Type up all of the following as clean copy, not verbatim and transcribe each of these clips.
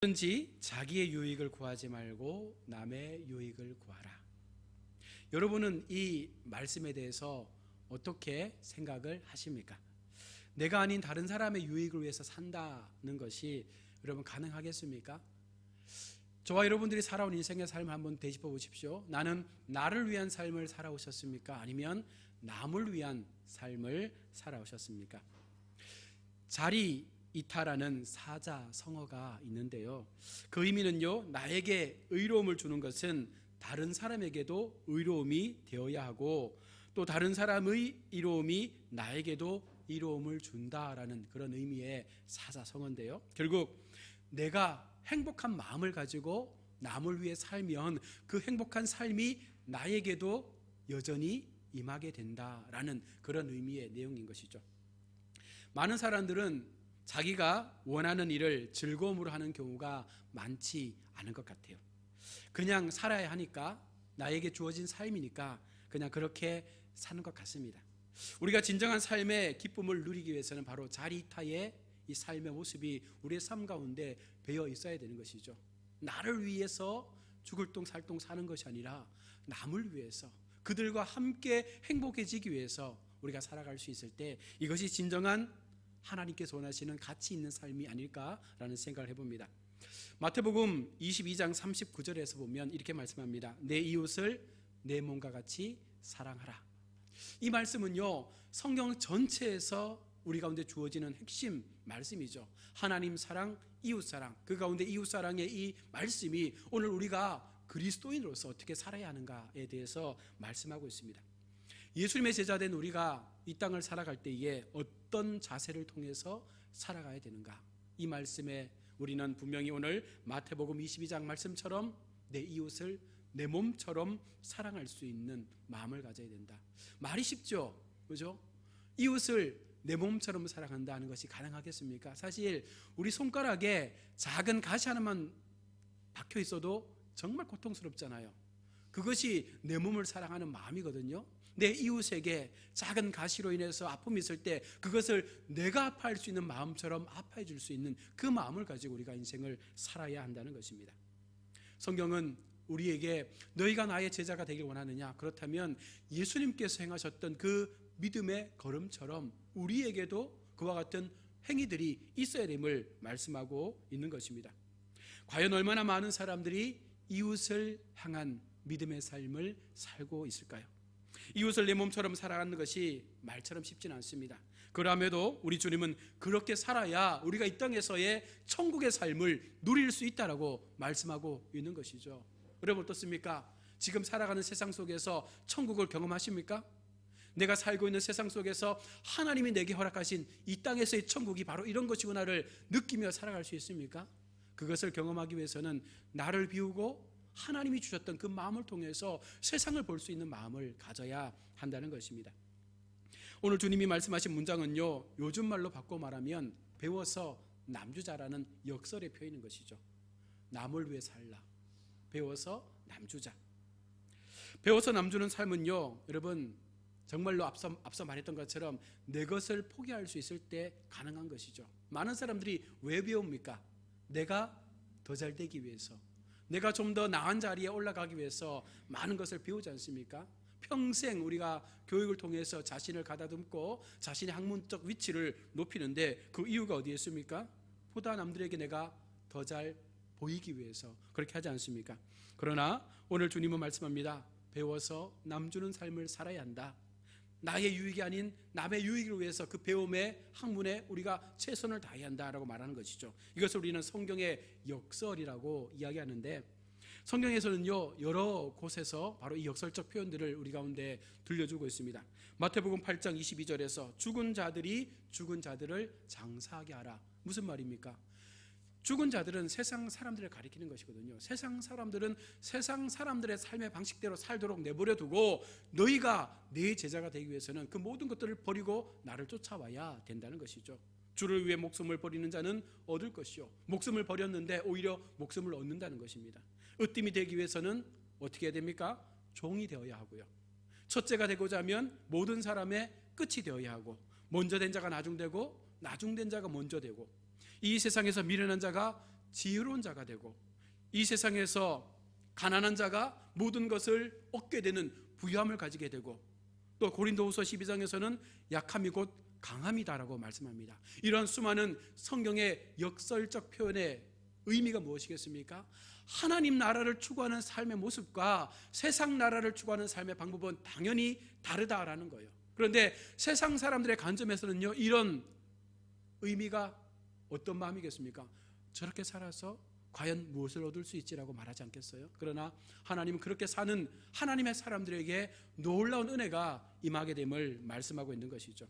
뭐든지 자기의 유익을 구하지 말고 남의 유익을 구하라. 여러분은 이 말씀에 대해서 어떻게 생각을 하십니까? 내가 아닌 다른 사람의 유익을 위해서 산다는 것이 여러분 가능하겠습니까? 저와 여러분들이 살아온 인생의 삶을 한번 되짚어 보십시오. 나는 나를 위한 삶을 살아오셨습니까? 아니면 남을 위한 삶을 살아오셨습니까? 자리 이타라는 사자성어가 있는데요, 그 의미는요, 나에게 의로움을 주는 것은 다른 사람에게도 의로움이 되어야 하고, 또 다른 사람의 이로움이 나에게도 이로움을 준다라는 그런 의미의 사자성어인데요, 결국 내가 행복한 마음을 가지고 남을 위해 살면 그 행복한 삶이 나에게도 여전히 임하게 된다라는 그런 의미의 내용인 것이죠. 많은 사람들은 자기가 원하는 일을 즐거움으로 하는 경우가 많지 않은 것 같아요. 그냥 살아야 하니까, 나에게 주어진 삶이니까 그냥 그렇게 사는 것 같습니다. 우리가 진정한 삶의 기쁨을 누리기 위해서는 바로 자리타의 이 삶의 모습이 우리의 삶 가운데 배어 있어야 되는 것이죠. 나를 위해서 죽을 똥 살 똥 사는 것이 아니라 남을 위해서, 그들과 함께 행복해지기 위해서 우리가 살아갈 수 있을 때, 이것이 진정한 하나님께서 원하시는 가치 있는 삶이 아닐까라는 생각을 해봅니다. 마태복음 22장 39절에서 보면 이렇게 말씀합니다. 내 이웃을 내 몸과 같이 사랑하라. 이 말씀은요, 성경 전체에서 우리 가운데 주어지는 핵심 말씀이죠. 하나님 사랑, 이웃 사랑, 그 가운데 이웃 사랑의 이 말씀이 오늘 우리가 그리스도인으로서 어떻게 살아야 하는가에 대해서 말씀하고 있습니다. 예수님의 제자된 우리가 이 땅을 살아갈 때에 어떤 자세를 통해서 살아가야 되는가, 이 말씀에 우리는 분명히 오늘 마태복음 22장 말씀처럼 내 이웃을 내 몸처럼 사랑할 수 있는 마음을 가져야 된다. 말이 쉽죠, 그죠? 이웃을 내 몸처럼 사랑한다는 것이 가능하겠습니까? 사실 우리 손가락에 작은 가시 하나만 박혀 있어도 정말 고통스럽잖아요. 그것이 내 몸을 사랑하는 마음이거든요. 내 이웃에게 작은 가시로 인해서 아픔이 있을 때 그것을 내가 아파할 수 있는 마음처럼 아파해 줄 수 있는 그 마음을 가지고 우리가 인생을 살아야 한다는 것입니다. 성경은 우리에게 너희가 나의 제자가 되길 원하느냐, 그렇다면 예수님께서 행하셨던 그 믿음의 걸음처럼 우리에게도 그와 같은 행위들이 있어야 됨을 말씀하고 있는 것입니다. 과연 얼마나 많은 사람들이 이웃을 향한 믿음의 삶을 살고 있을까요? 이웃을 내 몸처럼 살아가는 것이 말처럼 쉽지는 않습니다. 그럼에도 우리 주님은 그렇게 살아야 우리가 이 땅에서의 천국의 삶을 누릴 수 있다라고 말씀하고 있는 것이죠. 여러분 어떻습니까? 지금 살아가는 세상 속에서 천국을 경험하십니까? 내가 살고 있는 세상 속에서 하나님이 내게 허락하신 이 땅에서의 천국이 바로 이런 것이구나를 느끼며 살아갈 수 있습니까? 그것을 경험하기 위해서는 나를 비우고 하나님이 주셨던 그 마음을 통해서 세상을 볼 수 있는 마음을 가져야 한다는 것입니다. 오늘 주님이 말씀하신 문장은요, 요즘 말로 바꿔 말하면 배워서 남주자라는 역설의 표현인 것이죠. 남을 위해 살라, 배워서 남주자. 배워서 남주는 삶은요, 여러분 정말로 앞서 말했던 것처럼 내 것을 포기할 수 있을 때 가능한 것이죠. 많은 사람들이 왜 배웁니까? 내가 더 잘 되기 위해서, 내가 좀 더 나은 자리에 올라가기 위해서 많은 것을 배우지 않습니까? 평생 우리가 교육을 통해서 자신을 가다듬고 자신의 학문적 위치를 높이는데 그 이유가 어디에 있습니까? 보다 남들에게 내가 더 잘 보이기 위해서 그렇게 하지 않습니까? 그러나 오늘 주님은 말씀합니다. 배워서 남주는 삶을 살아야 한다. 나의 유익이 아닌 남의 유익을 위해서 그 배움의 학문에 우리가 최선을 다해야 한다라고 말하는 것이죠. 이것을 우리는 성경의 역설이라고 이야기하는데, 성경에서는요 여러 곳에서 바로 이 역설적 표현들을 우리 가운데 들려주고 있습니다. 마태복음 8장 22절에서 죽은 자들이 죽은 자들을 장사하게 하라. 무슨 말입니까? 죽은 자들은 세상 사람들을 가리키는 것이거든요. 세상 사람들은 세상 사람들의 삶의 방식대로 살도록 내버려 두고 너희가 내 제자가 되기 위해서는 그 모든 것들을 버리고 나를 쫓아와야 된다는 것이죠. 주를 위해 목숨을 버리는 자는 얻을 것이요, 목숨을 버렸는데 오히려 목숨을 얻는다는 것입니다. 으뜸이 되기 위해서는 어떻게 해야 됩니까? 종이 되어야 하고요, 첫째가 되고자 하면 모든 사람의 끝이 되어야 하고, 먼저 된 자가 나중되고 나중된 자가 먼저 되고, 이 세상에서 미련한 자가 지혜로운 자가 되고 이 세상에서 가난한 자가 모든 것을 얻게 되는 부유함을 가지게 되고 또 고린도후서 12장에서는 약함이 곧 강함이다라고 말씀합니다. 이러한 수많은 성경의 역설적 표현의 의미가 무엇이겠습니까? 하나님 나라를 추구하는 삶의 모습과 세상 나라를 추구하는 삶의 방법은 당연히 다르다라는 거예요. 그런데 세상 사람들의 관점에서는요, 이런 의미가 어떤 마음이겠습니까? 저렇게 살아서 과연 무엇을 얻을 수 있지라고 말하지 않겠어요? 그러나 하나님은 그렇게 사는 하나님의 사람들에게 놀라운 은혜가 임하게 됨을 말씀하고 있는 것이죠.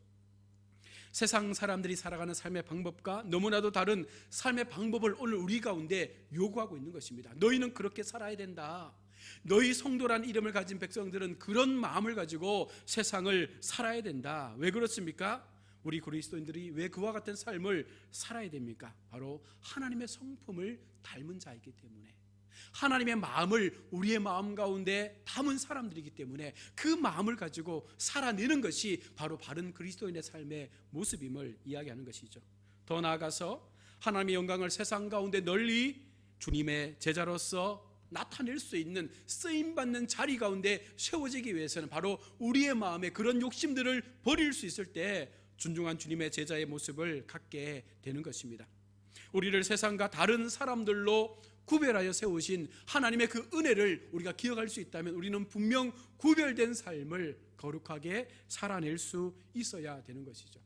세상 사람들이 살아가는 삶의 방법과 너무나도 다른 삶의 방법을 오늘 우리 가운데 요구하고 있는 것입니다. 너희는 그렇게 살아야 된다. 너희 성도란 이름을 가진 백성들은 그런 마음을 가지고 세상을 살아야 된다. 왜 그렇습니까? 우리 그리스도인들이 왜 그와 같은 삶을 살아야 됩니까? 바로 하나님의 성품을 닮은 자이기 때문에, 하나님의 마음을 우리의 마음 가운데 담은 사람들이기 때문에 그 마음을 가지고 살아내는 것이 바로 바른 그리스도인의 삶의 모습임을 이야기하는 것이죠. 더 나아가서 하나님의 영광을 세상 가운데 널리 주님의 제자로서 나타낼 수 있는 쓰임받는 자리 가운데 세워지기 위해서는 바로 우리의 마음에 그런 욕심들을 버릴 수 있을 때 존중한 주님의 제자의 모습을 갖게 되는 것입니다. 우리를 세상과 다른 사람들로 구별하여 세우신 하나님의 그 은혜를 우리가 기억할 수 있다면 우리는 분명 구별된 삶을 거룩하게 살아낼 수 있어야 되는 것이죠.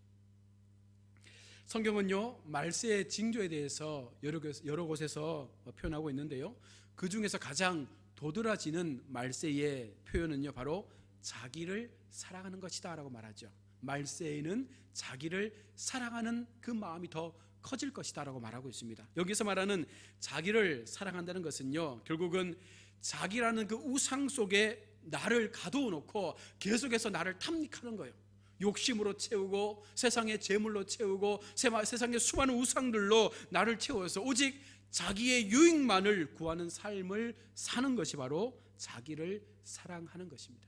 성경은요, 말세의 징조에 대해서 여러 곳에서 표현하고 있는데요, 그 중에서 가장 도드라지는 말세의 표현은요, 바로 자기를 사랑하는 것이다 라고 말하죠. 말세에는 자기를 사랑하는 그 마음이 더 커질 것이다 라고 말하고 있습니다. 여기서 말하는 자기를 사랑한다는 것은요, 결국은 자기라는 그 우상 속에 나를 가두어 놓고 계속해서 나를 탐닉하는 거예요. 욕심으로 채우고 세상의 재물로 채우고 세상의 수많은 우상들로 나를 채워서 오직 자기의 유익만을 구하는 삶을 사는 것이 바로 자기를 사랑하는 것입니다.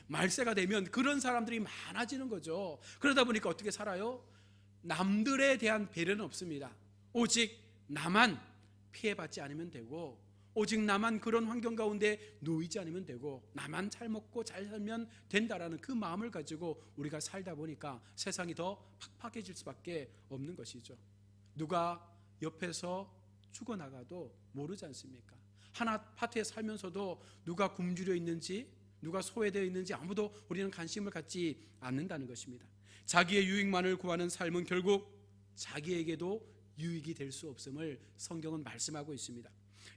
말세가 되면 그런 사람들이 많아지는 거죠. 그러다 보니까 어떻게 살아요? 남들에 대한 배려는 없습니다. 오직 나만 피해받지 않으면 되고, 오직 나만 그런 환경 가운데 놓이지 않으면 되고, 나만 잘 먹고 잘 살면 된다라는 그 마음을 가지고 우리가 살다 보니까 세상이 더 팍팍해질 수밖에 없는 것이죠. 누가 옆에서 죽어나가도 모르지 않습니까? 한 아파트에 살면서도 누가 굶주려 있는지, 누가 소외되어 있는지 아무도 우리는 관심을 갖지 않는다는 것입니다. 자기의 유익만을 구하는 삶은 결국 자기에게도 유익이 될 수 없음을 성경은 말씀하고 있습니다.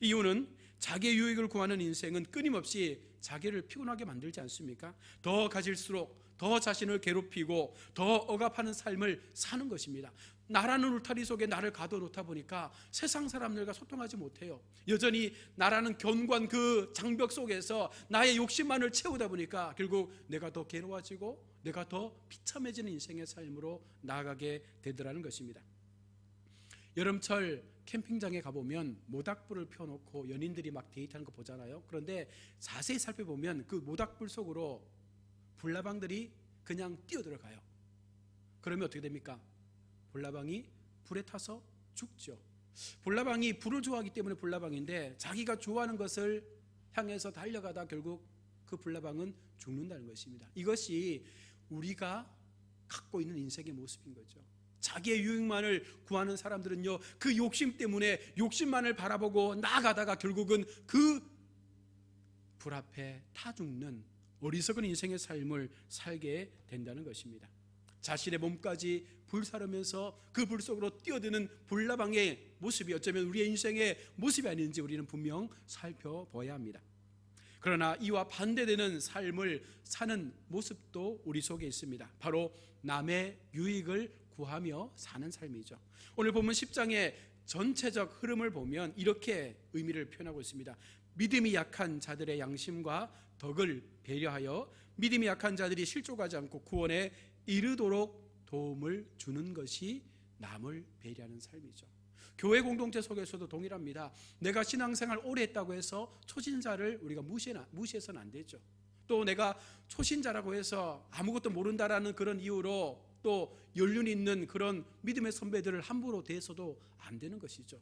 이유는 자기의 유익을 구하는 인생은 끊임없이 자기를 피곤하게 만들지 않습니까? 더 가질수록 더 자신을 괴롭히고 더 억압하는 삶을 사는 것입니다. 나라는 울타리 속에 나를 가둬놓다 보니까 세상 사람들과 소통하지 못해요. 여전히 나라는 견고한 그 장벽 속에서 나의 욕심만을 채우다 보니까 결국 내가 더 괴로워지고 내가 더 비참해지는 인생의 삶으로 나아가게 되더라는 것입니다. 여름철 캠핑장에 가보면 모닥불을 펴놓고 연인들이 막 데이트하는 거 보잖아요. 그런데 자세히 살펴보면 그 모닥불 속으로 불나방들이 그냥 뛰어들어가요. 그러면 어떻게 됩니까? 불나방이 불에 타서 죽죠. 불나방이 불을 좋아하기 때문에 불나방인데 자기가 좋아하는 것을 향해서 달려가다 결국 그 불나방은 죽는다는 것입니다. 이것이 우리가 갖고 있는 인생의 모습인 거죠. 자기의 유익만을 구하는 사람들은요, 그 욕심 때문에 욕심만을 바라보고 나아가다가 결국은 그 불 앞에 타 죽는 어리석은 인생의 삶을 살게 된다는 것입니다. 자신의 몸까지 불사르면서 그 불 속으로 뛰어드는 불나방의 모습이 어쩌면 우리의 인생의 모습이 아닌지 우리는 분명 살펴봐야 합니다. 그러나 이와 반대되는 삶을 사는 모습도 우리 속에 있습니다. 바로 남의 유익을 구하며 사는 삶이죠. 오늘 보면 10장의 전체적 흐름을 보면 이렇게 의미를 표현하고 있습니다. 믿음이 약한 자들의 양심과 덕을 배려하여 믿음이 약한 자들이 실족하지 않고 구원에 이르도록 도움을 주는 것이 남을 배려하는 삶이죠. 교회 공동체 속에서도 동일합니다. 내가 신앙생활 오래 했다고 해서 초신자를 우리가 무시해서는 안 되죠. 또 내가 초신자라고 해서 아무것도 모른다라는 그런 이유로 또 연륜 있는 그런 믿음의 선배들을 함부로 대해서도 안 되는 것이죠.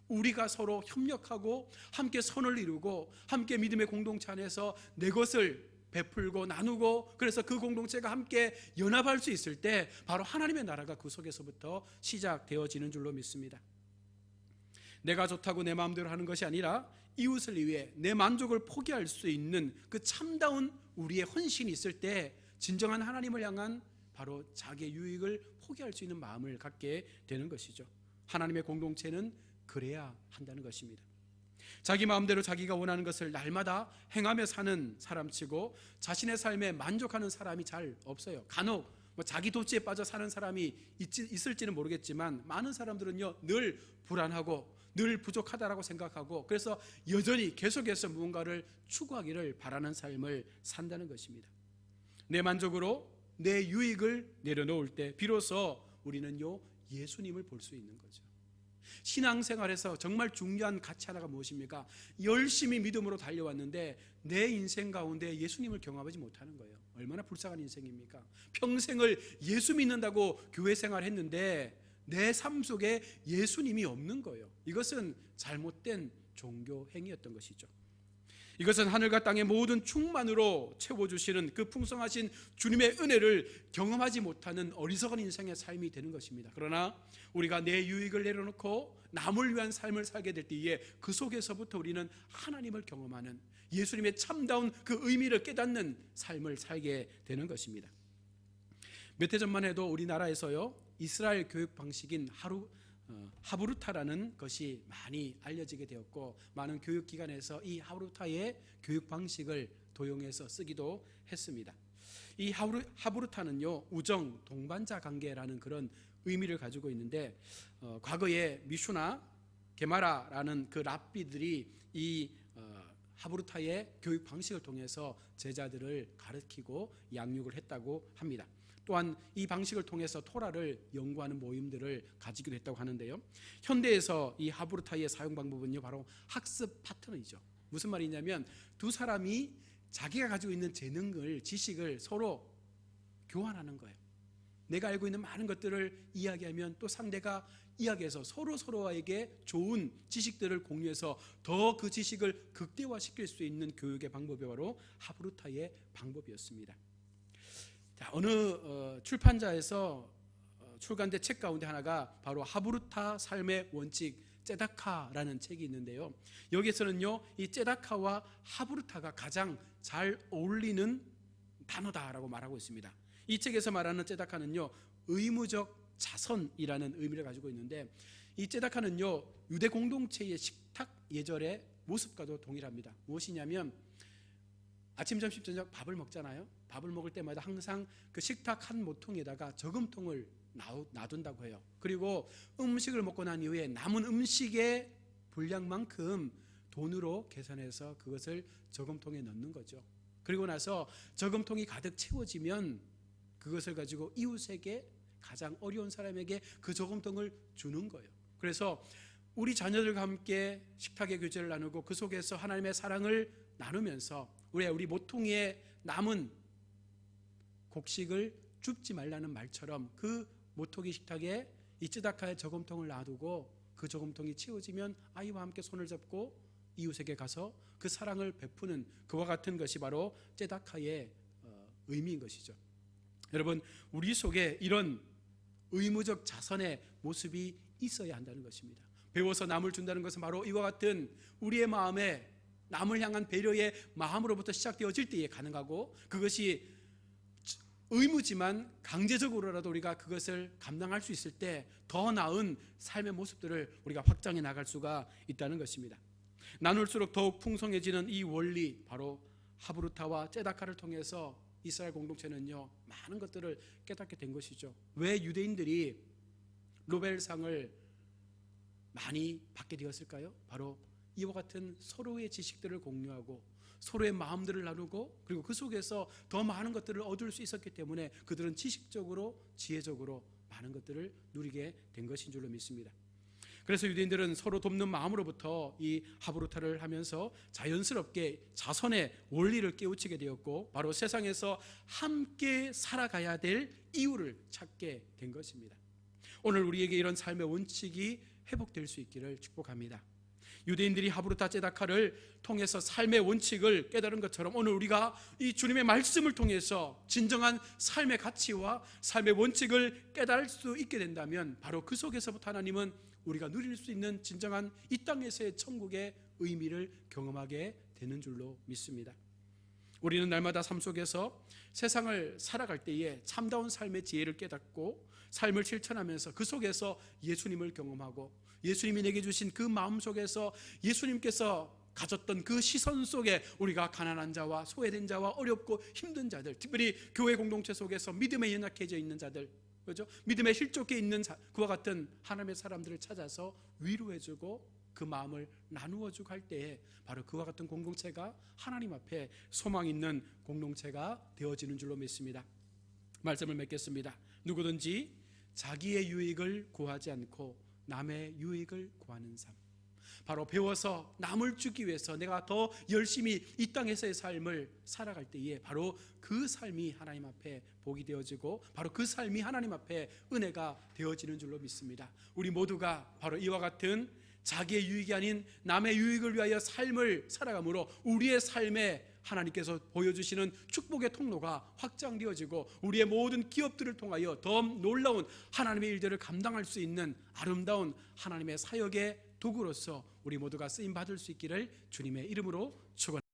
우리가 서로 협력하고 함께 선을 이루고 함께 믿음의 공동체 안에서 내 것을 베풀고 나누고, 그래서 그 공동체가 함께 연합할 수 있을 때 바로 하나님의 나라가 그 속에서부터 시작되어지는 줄로 믿습니다. 내가 좋다고 내 마음대로 하는 것이 아니라 이웃을 위해 내 만족을 포기할 수 있는 그 참다운 우리의 헌신이 있을 때 진정한 하나님을 향한 바로 자기의 유익을 포기할 수 있는 마음을 갖게 되는 것이죠. 하나님의 공동체는 그래야 한다는 것입니다. 자기 마음대로 자기가 원하는 것을 날마다 행하며 사는 사람치고 자신의 삶에 만족하는 사람이 잘 없어요. 간혹 자기 도취에 빠져 사는 사람이 있을지는 모르겠지만 많은 사람들은요, 늘 불안하고 늘 부족하다라고 생각하고, 그래서 여전히 계속해서 무언가를 추구하기를 바라는 삶을 산다는 것입니다. 내 만족으로 내 유익을 내려놓을 때 비로소 우리는요, 예수님을 볼 수 있는 거죠. 신앙생활에서 정말 중요한 가치 하나가 무엇입니까? 열심히 믿음으로 달려왔는데 내 인생 가운데 예수님을 경험하지 못하는 거예요. 얼마나 불쌍한 인생입니까? 평생을 예수 믿는다고 교회 생활했는데 내 삶 속에 예수님이 없는 거예요. 이것은 잘못된 종교 행위였던 것이죠. 이것은 하늘과 땅의 모든 충만으로 채워주시는 그 풍성하신 주님의 은혜를 경험하지 못하는 어리석은 인생의 삶이 되는 것입니다. 그러나 우리가 내 유익을 내려놓고 남을 위한 삶을 살게 될 때에 그 속에서부터 우리는 하나님을 경험하는, 예수님의 참다운 그 의미를 깨닫는 삶을 살게 되는 것입니다. 몇 해 전만 해도 우리나라에서요, 이스라엘 교육 방식인 하브루타라는 것이 많이 알려지게 되었고, 많은 교육기관에서 이 하브루타의 교육 방식을 도용해서 쓰기도 했습니다. 이 하브루타는요, 우정, 동반자 관계라는 그런 의미를 가지고 있는데, 과거에 미슈나 게마라라는 그 랍비들이 이 하브루타의 교육 방식을 통해서 제자들을 가르치고 양육을 했다고 합니다. 또한 이 방식을 통해서 토라를 연구하는 모임들을 가지기도 했다고 하는데요, 현대에서 이 하브루타의 사용 방법은요, 바로 학습 파트너이죠. 무슨 말이냐면 두 사람이 자기가 가지고 있는 재능을, 지식을 서로 교환하는 거예요. 내가 알고 있는 많은 것들을 이야기하면 또 상대가 이야기해서 서로에게 좋은 지식들을 공유해서 더 그 지식을 극대화시킬 수 있는 교육의 방법이 바로 하브루타의 방법이었습니다. 어느 출판사에서 출간된 책 가운데 하나가 바로 하브루타 삶의 원칙 ጼ다카라는 책이 있는데요, 여기에서는요, 이 ጼ다카와 하브루타가 가장 잘 어울리는 단어다라고 말하고 있습니다. 이 책에서 말하는 ጼ다카는요, 의무적 자선이라는 의미를 가지고 있는데, 이 ጼ다카는요, 유대 공동체의 식탁 예절의 모습과도 동일합니다. 무엇이냐면 아침, 점심, 저녁 밥을 먹잖아요. 밥을 먹을 때마다 항상 그 식탁 한 모퉁이에다가 저금통을 놔둔다고 해요. 그리고 음식을 먹고 난 이후에 남은 음식의 분량만큼 돈으로 계산해서 그것을 저금통에 넣는 거죠. 그리고 나서 저금통이 가득 채워지면 그것을 가지고 이웃에게, 가장 어려운 사람에게 그 저금통을 주는 거예요. 그래서 우리 자녀들과 함께 식탁의 교제를 나누고 그 속에서 하나님의 사랑을 나누면서 우리 모퉁이에 남은 곡식을 줍지 말라는 말처럼 그 모퉁이 식탁에 이 쯔다카의 저금통을 놔두고 그 저금통이 채워지면 아이와 함께 손을 잡고 이웃에게 가서 그 사랑을 베푸는, 그와 같은 것이 바로 쯔다카의 의미인 것이죠. 여러분, 우리 속에 이런 의무적 자선의 모습이 있어야 한다는 것입니다. 배워서 남을 준다는 것은 바로 이와 같은 우리의 마음에 남을 향한 배려의 마음으로부터 시작되어질 때에 가능하고, 그것이 의무지만 강제적으로라도 우리가 그것을 감당할 수 있을 때 더 나은 삶의 모습들을 우리가 확장해 나갈 수가 있다는 것입니다. 나눌수록 더욱 풍성해지는 이 원리, 바로 하브루타와 ጼ다카를 통해서 이스라엘 공동체는요, 많은 것들을 깨닫게 된 것이죠. 왜 유대인들이 노벨상을 많이 받게 되었을까요? 바로 이와 같은 서로의 지식들을 공유하고 서로의 마음들을 나누고, 그리고 그 속에서 더 많은 것들을 얻을 수 있었기 때문에 그들은 지식적으로, 지혜적으로 많은 것들을 누리게 된 것인 줄로 믿습니다. 그래서 유대인들은 서로 돕는 마음으로부터 이 하브루타를 하면서 자연스럽게 자선의 원리를 깨우치게 되었고, 바로 세상에서 함께 살아가야 될 이유를 찾게 된 것입니다. 오늘 우리에게 이런 삶의 원칙이 회복될 수 있기를 축복합니다. 유대인들이 하브루타 제다카를 통해서 삶의 원칙을 깨달은 것처럼 오늘 우리가 이 주님의 말씀을 통해서 진정한 삶의 가치와 삶의 원칙을 깨달을 수 있게 된다면 바로 그 속에서부터 하나님은 우리가 누릴 수 있는 진정한 이 땅에서의 천국의 의미를 경험하게 되는 줄로 믿습니다. 우리는 날마다 삶 속에서 세상을 살아갈 때에 참다운 삶의 지혜를 깨닫고 삶을 실천하면서 그 속에서 예수님을 경험하고 예수님이 내게 주신 그 마음 속에서 예수님께서 가졌던 그 시선 속에 우리가 가난한 자와 소외된 자와 어렵고 힘든 자들, 특별히 교회 공동체 속에서 믿음에 연약해져 있는 자들, 그렇죠? 믿음에 실족해 있는 그와 같은 하나님의 사람들을 찾아서 위로해주고 그 마음을 나누어주고 할 때에 바로 그와 같은 공동체가 하나님 앞에 소망 있는 공동체가 되어지는 줄로 믿습니다. 말씀을 맺겠습니다. 누구든지 자기의 유익을 구하지 않고 남의 유익을 구하는 삶, 바로 배워서 남을 주기 위해서 내가 더 열심히 이 땅에서의 삶을 살아갈 때에 바로 그 삶이 하나님 앞에 복이 되어지고 바로 그 삶이 하나님 앞에 은혜가 되어지는 줄로 믿습니다. 우리 모두가 바로 이와 같은 자기의 유익이 아닌 남의 유익을 위하여 삶을 살아감으로 우리의 삶에 하나님께서 보여주시는 축복의 통로가 확장되어지고 우리의 모든 기업들을 통하여 더 놀라운 하나님의 일들을 감당할 수 있는 아름다운 하나님의 사역의 도구로서 우리 모두가 쓰임받을 수 있기를 주님의 이름으로 축원합니다.